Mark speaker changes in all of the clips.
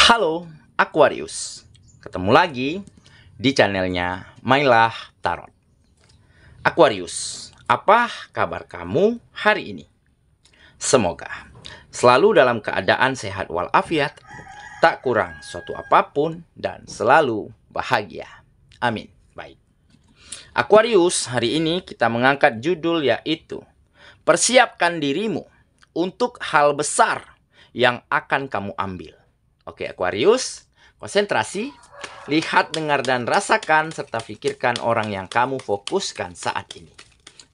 Speaker 1: Halo Aquarius, ketemu lagi di channelnya Mailah Tarot. Aquarius, apa kabar kamu hari ini? Semoga selalu dalam keadaan sehat walafiat, tak kurang suatu apapun, dan selalu bahagia. Amin. Baik, Aquarius, hari ini kita mengangkat judul yaitu persiapkan dirimu untuk hal besar yang akan kamu ambil. Oke Aquarius, konsentrasi, lihat, dengar, dan rasakan, serta pikirkan orang yang kamu fokuskan saat ini.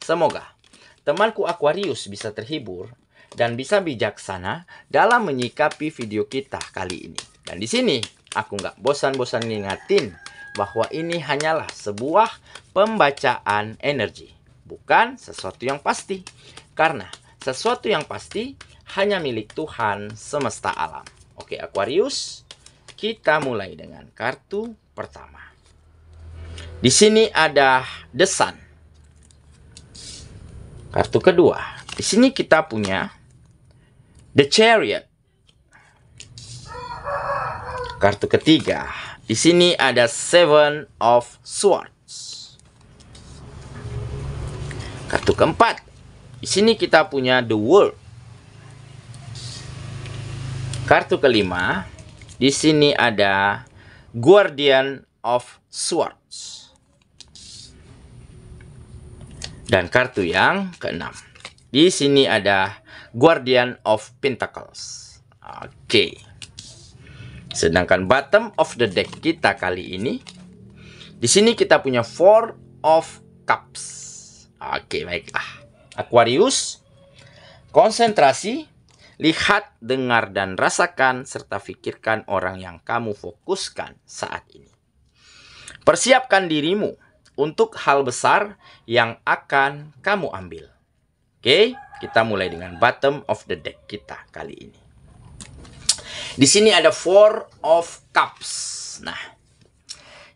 Speaker 1: Semoga temanku Aquarius bisa terhibur dan bisa bijaksana dalam menyikapi video kita kali ini. Dan di sini aku nggak bosan-bosan ngingatin bahwa ini hanyalah sebuah pembacaan energi, bukan sesuatu yang pasti. Karena sesuatu yang pasti hanya milik Tuhan semesta alam. Oke Aquarius, kita mulai dengan kartu pertama. Di sini ada The Sun. Kartu kedua, di sini kita punya The Chariot. Kartu ketiga, di sini ada Seven of Swords. Kartu keempat, di sini kita punya The World. Kartu kelima, di sini ada Guardian of Swords. Dan kartu yang keenam, di sini ada Guardian of Pentacles. Oke. Sedangkan bottom of the deck kita kali ini, di sini kita punya Four of Cups. Oke, baiklah. Aquarius, konsentrasi, lihat, dengar, dan rasakan, serta pikirkan orang yang kamu fokuskan saat ini. Persiapkan dirimu untuk hal besar yang akan kamu ambil. Oke, kita mulai dengan bottom of the deck kita kali ini. Di sini ada Four of Cups. Nah,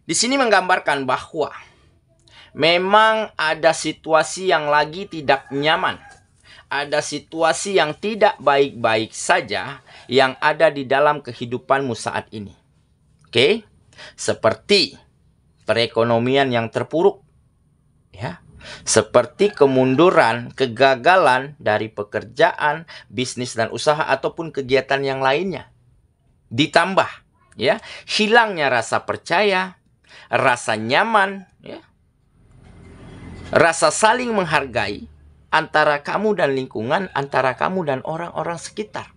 Speaker 1: di sini menggambarkan bahwa memang ada situasi yang lagi tidak nyaman. Ada situasi yang tidak baik-baik saja yang ada di dalam kehidupanmu saat ini. Oke? Seperti perekonomian yang terpuruk. Ya. Seperti kemunduran, kegagalan dari pekerjaan, bisnis dan usaha ataupun kegiatan yang lainnya. Ditambah ya, hilangnya rasa percaya, rasa nyaman, ya. Rasa saling menghargai antara kamu dan lingkungan, antara kamu dan orang-orang sekitar.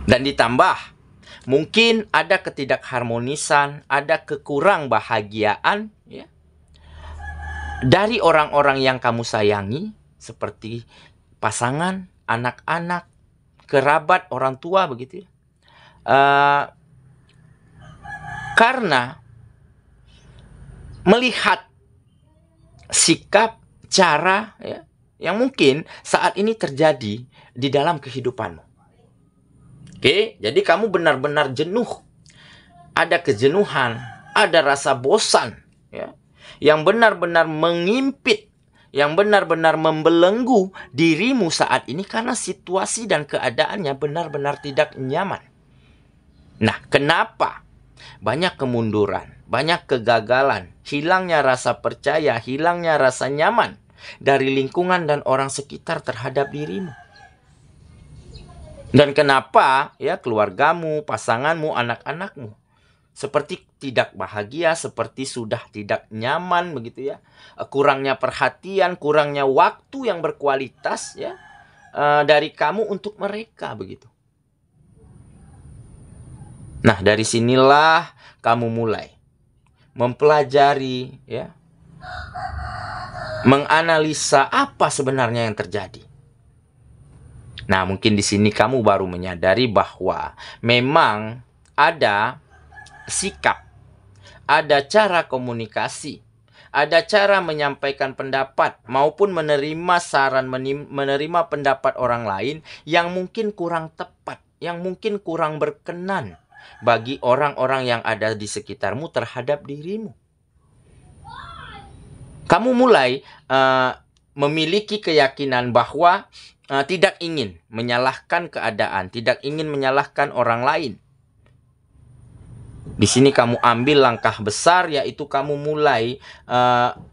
Speaker 1: Dan ditambah, mungkin ada ketidakharmonisan, ada kekurang bahagiaan ya, dari orang-orang yang kamu sayangi, seperti pasangan, anak-anak, kerabat, orang tua, begitu ya. Karena melihat sikap, cara ya, yang mungkin saat ini terjadi di dalam kehidupanmu. Oke, jadi kamu benar-benar jenuh. Ada kejenuhan, ada rasa bosan ya, yang benar-benar mengimpit, yang benar-benar membelenggu dirimu saat ini karena situasi dan keadaannya benar-benar tidak nyaman. Nah, kenapa? Banyak kemunduran, banyak kegagalan, hilangnya rasa percaya, hilangnya rasa nyaman dari lingkungan dan orang sekitar terhadap dirimu. Dan kenapa ya keluargamu, pasanganmu, anak-anakmu seperti tidak bahagia, seperti sudah tidak nyaman begitu ya. Kurangnya perhatian, kurangnya waktu yang berkualitas ya dari kamu untuk mereka begitu. Nah, dari sinilah kamu mulai mempelajari ya, menganalisa apa sebenarnya yang terjadi. Nah, mungkin di sini kamu baru menyadari bahwa memang ada sikap, ada cara komunikasi, ada cara menyampaikan pendapat maupun menerima saran, menerima pendapat orang lain yang mungkin kurang tepat, yang mungkin kurang berkenan bagi orang-orang yang ada di sekitarmu terhadap dirimu. Kamu mulai memiliki keyakinan bahwa tidak ingin menyalahkan keadaan, tidak ingin menyalahkan orang lain. Di sini kamu ambil langkah besar, yaitu kamu mulai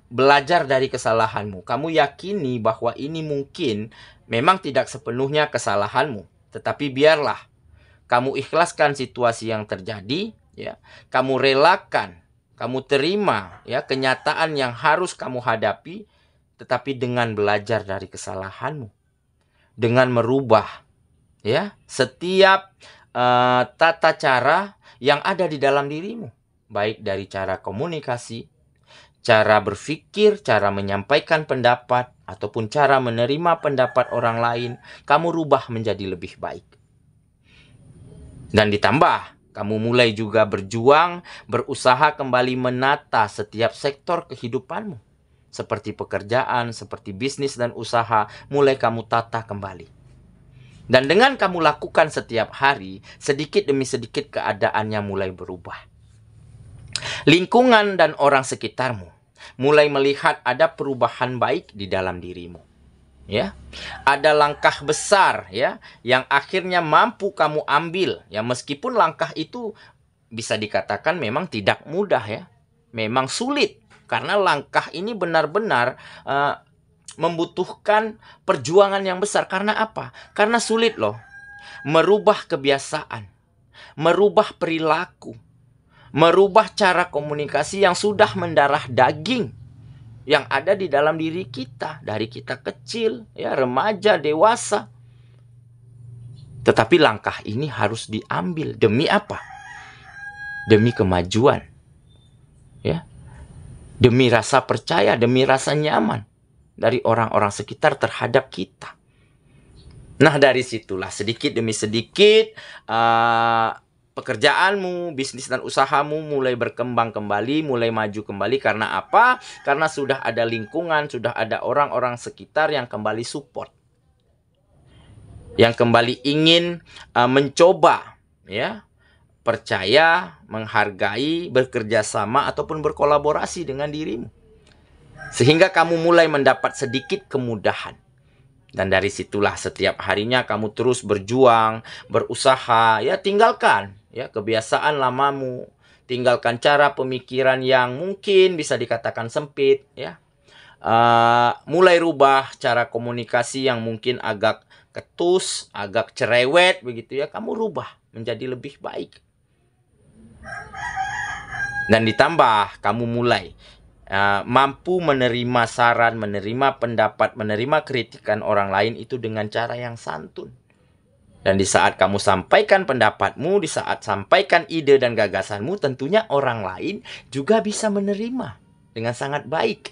Speaker 1: belajar dari kesalahanmu. Kamu yakini bahwa ini mungkin memang tidak sepenuhnya kesalahanmu, tetapi biarlah kamu ikhlaskan situasi yang terjadi, ya. Kamu relakan, kamu terima, ya, kenyataan yang harus kamu hadapi, tetapi dengan belajar dari kesalahanmu, dengan merubah, ya, setiap tata cara yang ada di dalam dirimu, baik dari cara komunikasi, cara berpikir, cara menyampaikan pendapat, ataupun cara menerima pendapat orang lain. Kamu rubah menjadi lebih baik. Dan ditambah, kamu mulai juga berjuang, berusaha kembali menata setiap sektor kehidupanmu. Seperti pekerjaan, seperti bisnis dan usaha, mulai kamu tata kembali. Dan dengan kamu lakukan setiap hari, sedikit demi sedikit keadaannya mulai berubah. Lingkungan dan orang sekitarmu mulai melihat ada perubahan baik di dalam dirimu. Ya, ada langkah besar, ya, yang akhirnya mampu kamu ambil, ya, meskipun langkah itu bisa dikatakan memang tidak mudah, ya, memang sulit, karena langkah ini benar-benar membutuhkan perjuangan yang besar. Karena apa? Karena sulit loh merubah kebiasaan, merubah perilaku, merubah cara komunikasi yang sudah mendarah daging, yang ada di dalam diri kita, dari kita kecil, ya, remaja, dewasa. Tetapi langkah ini harus diambil demi apa? Demi kemajuan, ya, demi rasa percaya, demi rasa nyaman dari orang-orang sekitar terhadap kita. Nah, dari situlah sedikit demi sedikit pekerjaanmu, bisnis dan usahamu mulai berkembang kembali, mulai maju kembali. Karena apa? Karena sudah ada lingkungan, sudah ada orang-orang sekitar yang kembali support, yang kembali ingin mencoba, ya, percaya, menghargai, bekerja sama ataupun berkolaborasi dengan dirimu. Sehingga kamu mulai mendapat sedikit kemudahan. Dan dari situlah setiap harinya kamu terus berjuang, berusaha, ya, tinggalkan, ya, kebiasaan lamamu, tinggalkan cara pemikiran yang mungkin bisa dikatakan sempit, ya. Mulai rubah cara komunikasi yang mungkin agak ketus, agak cerewet begitu, ya, kamu rubah menjadi lebih baik. Dan ditambah kamu mulai mampu menerima saran, menerima pendapat, menerima kritikan orang lain itu dengan cara yang santun. Dan di saat kamu sampaikan pendapatmu, di saat sampaikan ide dan gagasanmu, tentunya orang lain juga bisa menerima dengan sangat baik.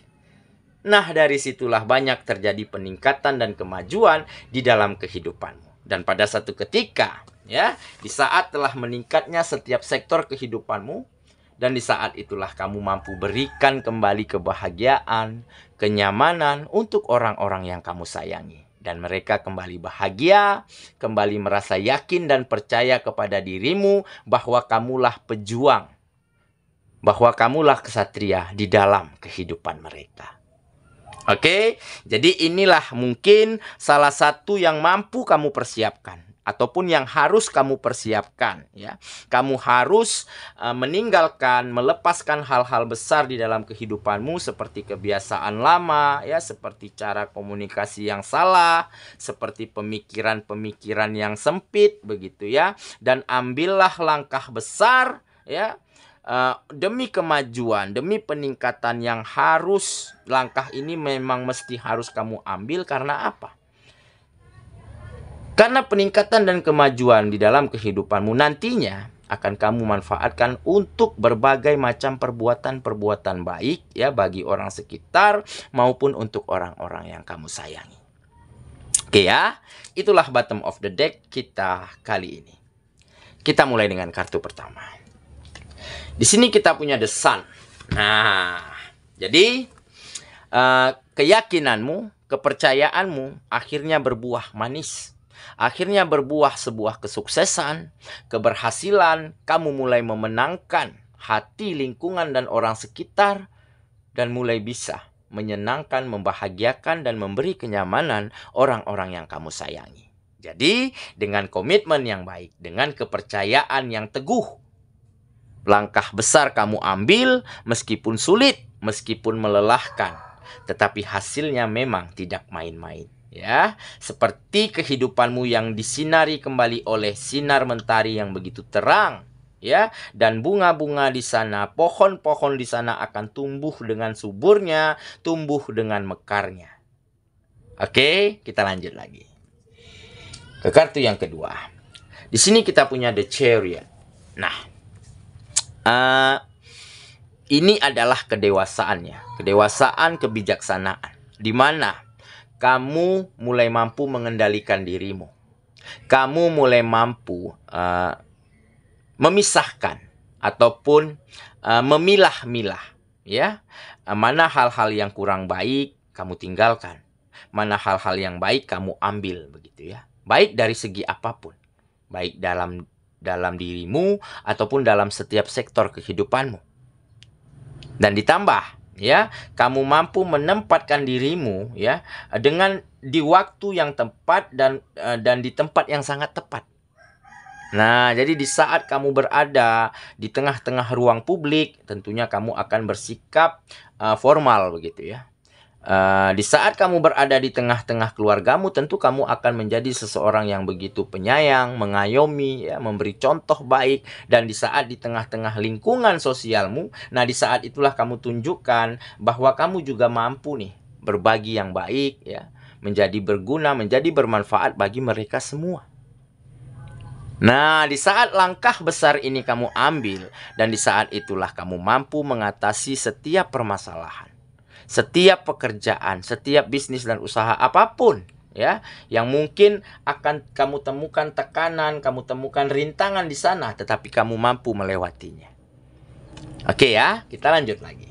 Speaker 1: Nah, dari situlah banyak terjadi peningkatan dan kemajuan di dalam kehidupanmu. Dan pada satu ketika, ya, di saat telah meningkatnya setiap sektor kehidupanmu, dan di saat itulah kamu mampu berikan kembali kebahagiaan, kenyamanan untuk orang-orang yang kamu sayangi. Dan mereka kembali bahagia, kembali merasa yakin dan percaya kepada dirimu bahwa kamulah pejuang, bahwa kamulah kesatria di dalam kehidupan mereka. Oke, jadi inilah mungkin salah satu yang mampu kamu persiapkan, ataupun yang harus kamu persiapkan, ya. Kamu harus meninggalkan, melepaskan hal-hal besar di dalam kehidupanmu seperti kebiasaan lama, ya, seperti cara komunikasi yang salah, seperti pemikiran-pemikiran yang sempit begitu, ya. Dan ambillah langkah besar, ya, demi kemajuan, demi peningkatan yang harus. Langkah ini memang mesti harus kamu ambil. Karena apa? Karena peningkatan dan kemajuan di dalam kehidupanmu nantinya akan kamu manfaatkan untuk berbagai macam perbuatan-perbuatan baik, ya, bagi orang sekitar maupun untuk orang-orang yang kamu sayangi. Oke, ya, itulah bottom of the deck kita kali ini. Kita mulai dengan kartu pertama. Di sini kita punya The Sun. Nah, jadi keyakinanmu, kepercayaanmu akhirnya berbuah manis. Akhirnya berbuah sebuah kesuksesan, keberhasilan. Kamu mulai memenangkan hati, lingkungan, dan orang sekitar. Dan mulai bisa menyenangkan, membahagiakan, dan memberi kenyamanan orang-orang yang kamu sayangi. Jadi, dengan komitmen yang baik, dengan kepercayaan yang teguh, langkah besar kamu ambil meskipun sulit, meskipun melelahkan, tetapi hasilnya memang tidak main-main. Ya, seperti kehidupanmu yang disinari kembali oleh sinar mentari yang begitu terang, ya, dan bunga-bunga di sana, pohon-pohon di sana akan tumbuh dengan suburnya, tumbuh dengan mekarnya. Oke, kita lanjut lagi ke kartu yang kedua. Di sini kita punya The Chariot. Nah, ini adalah kedewasaannya, kedewasaan, kebijaksanaan, di mana kamu mulai mampu mengendalikan dirimu. Kamu mulai mampu memisahkan ataupun memilah-milah, ya, mana hal-hal yang kurang baik kamu tinggalkan, mana hal-hal yang baik kamu ambil, begitu ya. Baik dari segi apapun, baik dalam dirimu ataupun dalam setiap sektor kehidupanmu. Dan ditambah, ya, kamu mampu menempatkan dirimu, ya, dengan di waktu yang tepat dan di tempat yang sangat tepat. Nah, jadi di saat kamu berada di tengah-tengah ruang publik, tentunya kamu akan bersikap formal, begitu ya. Di saat kamu berada di tengah-tengah keluargamu, tentu kamu akan menjadi seseorang yang begitu penyayang, mengayomi, ya, memberi contoh baik. Dan di saat di tengah-tengah lingkungan sosialmu, nah di saat itulah kamu tunjukkan bahwa kamu juga mampu nih berbagi yang baik, ya, menjadi berguna, menjadi bermanfaat bagi mereka semua. Nah, di saat langkah besar ini kamu ambil, dan di saat itulah kamu mampu mengatasi setiap permasalahan, setiap pekerjaan, setiap bisnis dan usaha apapun, ya, yang mungkin akan kamu temukan tekanan, kamu temukan rintangan di sana, tetapi kamu mampu melewatinya. Oke ya, kita lanjut lagi.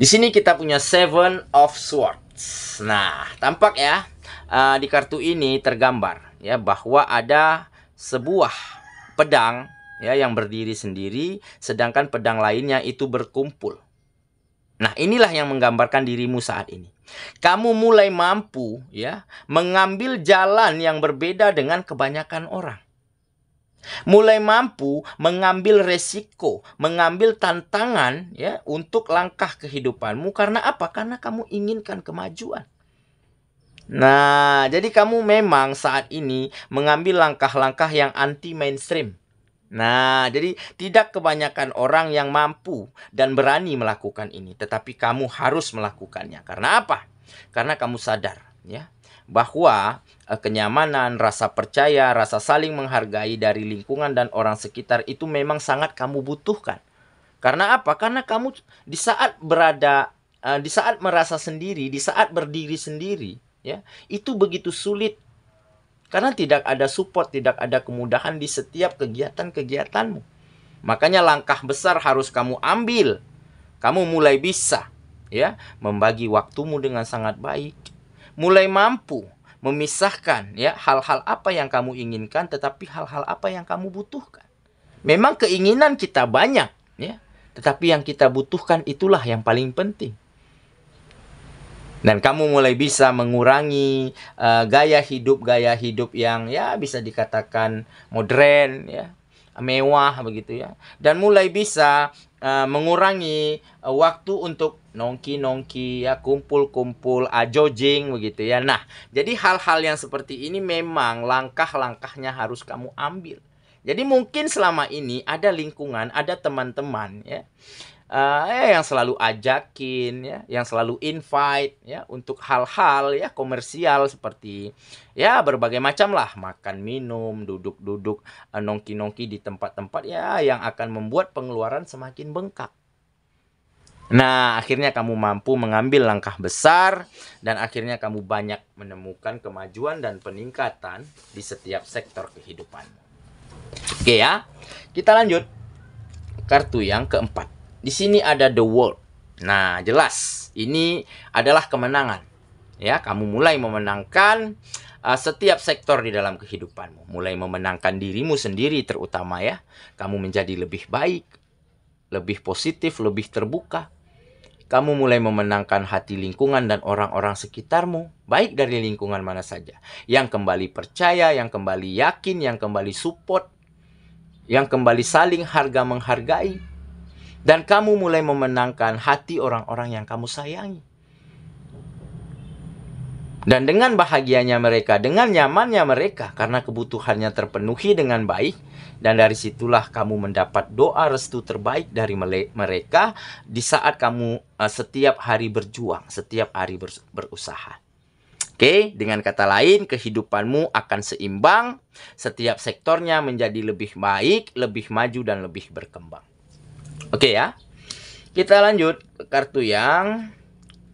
Speaker 1: Di sini kita punya Seven of Swords. Nah, tampak ya, di kartu ini tergambar, ya, bahwa ada sebuah pedang, ya, yang berdiri sendiri, sedangkan pedang lainnya itu berkumpul. Nah, inilah yang menggambarkan dirimu saat ini. Kamu mulai mampu, ya, mengambil jalan yang berbeda dengan kebanyakan orang. Mulai mampu mengambil resiko, mengambil tantangan, ya, untuk langkah kehidupanmu. Karena apa? Karena kamu inginkan kemajuan. Nah, jadi kamu memang saat ini mengambil langkah-langkah yang anti mainstream. Nah, jadi tidak kebanyakan orang yang mampu dan berani melakukan ini, tetapi kamu harus melakukannya. Karena apa? Karena kamu sadar, ya, bahwa kenyamanan, rasa percaya, rasa saling menghargai dari lingkungan dan orang sekitar itu memang sangat kamu butuhkan. Karena apa? Karena kamu di saat berada, di saat merasa sendiri, di saat berdiri sendiri, ya, itu begitu sulit. Karena tidak ada support, tidak ada kemudahan di setiap kegiatan-kegiatanmu. Makanya langkah besar harus kamu ambil. Kamu mulai bisa, ya, membagi waktumu dengan sangat baik. Mulai mampu memisahkan, ya, hal-hal apa yang kamu inginkan, tetapi hal-hal apa yang kamu butuhkan. Memang keinginan kita banyak, ya, tetapi yang kita butuhkan itulah yang paling penting. Dan kamu mulai bisa mengurangi gaya hidup yang, ya, bisa dikatakan modern, ya, mewah, begitu ya. Dan mulai bisa mengurangi waktu untuk nongki-nongki, ya, kumpul-kumpul, jogging, begitu ya. Nah, jadi hal-hal yang seperti ini memang langkah-langkahnya harus kamu ambil. Jadi mungkin selama ini ada lingkungan, ada teman-teman, ya, yang selalu ajakin, ya, yang selalu invite, ya, untuk hal-hal, ya, komersial seperti, ya, berbagai macam lah, makan minum, duduk-duduk, nongki-nongki di tempat-tempat, ya, yang akan membuat pengeluaran semakin bengkak. Nah, akhirnya kamu mampu mengambil langkah besar dan akhirnya kamu banyak menemukan kemajuan dan peningkatan di setiap sektor kehidupanmu. Oke ya, kita lanjut kartu yang keempat. Di sini ada The World. Nah, jelas ini adalah kemenangan. Ya, kamu mulai memenangkan setiap sektor di dalam kehidupanmu. Mulai memenangkan dirimu sendiri terutama, ya. Kamu menjadi lebih baik, lebih positif, lebih terbuka. kamu mulai memenangkan hati lingkungan dan orang-orang sekitarmu, baik dari lingkungan mana saja, yang kembali percaya, yang kembali yakin, yang kembali support, yang kembali saling harga menghargai, dan kamu mulai memenangkan hati orang-orang yang kamu sayangi. Dan dengan bahagianya mereka, dengan nyamannya mereka, karena kebutuhannya terpenuhi dengan baik, dan dari situlah kamu mendapat doa restu terbaik dari mereka di saat kamu setiap hari berjuang, setiap hari berusaha. Oke, dengan kata lain, kehidupanmu akan seimbang, setiap sektornya menjadi lebih baik, lebih maju, dan lebih berkembang. Oke ya, kita lanjut ke kartu yang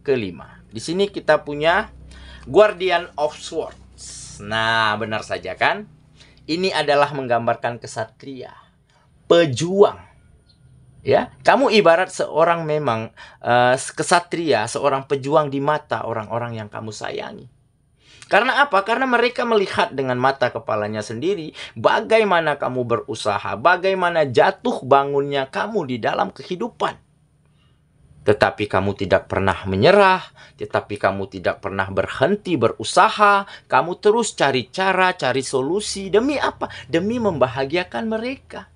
Speaker 1: kelima. Di sini kita punya Guardian of Swords. Nah, benar saja kan? Ini adalah menggambarkan kesatria, pejuang. Ya, kamu ibarat seorang memang kesatria, seorang pejuang di mata orang-orang yang kamu sayangi. Karena apa? Karena mereka melihat dengan mata kepalanya sendiri bagaimana kamu berusaha, bagaimana jatuh bangunnya kamu di dalam kehidupan. Tetapi kamu tidak pernah menyerah, tetapi kamu tidak pernah berhenti berusaha, kamu terus cari cara, cari solusi. Demi apa? Demi membahagiakan mereka.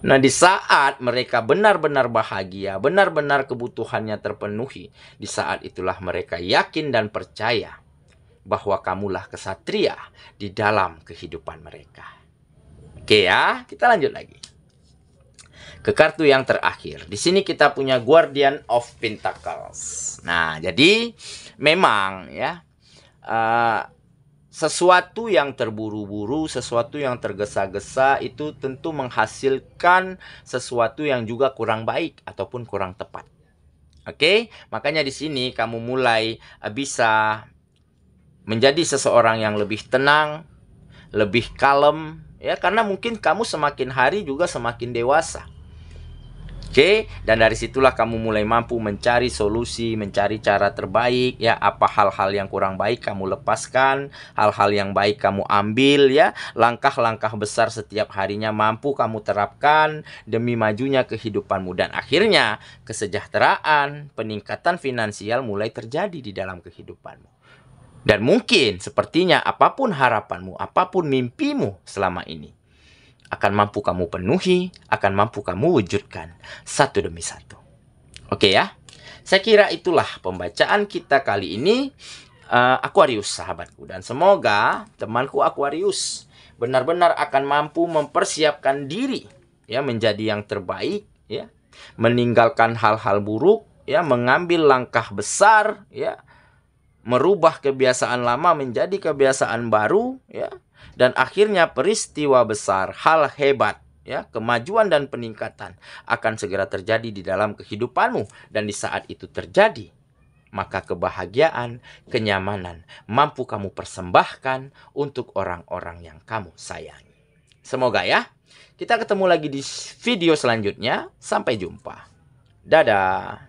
Speaker 1: Nah, di saat mereka benar-benar bahagia, benar-benar kebutuhannya terpenuhi, di saat itulah mereka yakin dan percaya bahwa kamulah kesatria di dalam kehidupan mereka. Oke ya, kita lanjut lagi ke kartu yang terakhir. Di sini kita punya Guardian of Pentacles. Nah, jadi memang ya sesuatu yang terburu-buru, sesuatu yang tergesa-gesa itu tentu menghasilkan sesuatu yang juga kurang baik ataupun kurang tepat. Oke, makanya di sini kamu mulai bisa menjadi seseorang yang lebih tenang, lebih kalem, ya, karena mungkin kamu semakin hari juga semakin dewasa. Oke, dan dari situlah kamu mulai mampu mencari solusi, mencari cara terbaik, ya, apa hal-hal yang kurang baik kamu lepaskan, hal-hal yang baik kamu ambil, ya, langkah-langkah besar setiap harinya mampu kamu terapkan demi majunya kehidupanmu, dan akhirnya kesejahteraan, peningkatan finansial mulai terjadi di dalam kehidupanmu. Dan mungkin sepertinya apapun harapanmu, apapun mimpimu selama ini, akan mampu kamu penuhi, akan mampu kamu wujudkan satu demi satu. Oke ya, saya kira itulah pembacaan kita kali ini, Aquarius sahabatku. Dan semoga temanku Aquarius benar-benar akan mampu mempersiapkan diri, ya, menjadi yang terbaik, ya, meninggalkan hal-hal buruk, ya, mengambil langkah besar, ya, merubah kebiasaan lama menjadi kebiasaan baru, ya. Dan akhirnya peristiwa besar, hal hebat, ya, kemajuan dan peningkatan akan segera terjadi di dalam kehidupanmu. Dan di saat itu terjadi, maka kebahagiaan, kenyamanan mampu kamu persembahkan untuk orang-orang yang kamu sayangi. Semoga ya, kita ketemu lagi di video selanjutnya. Sampai jumpa. Dadah.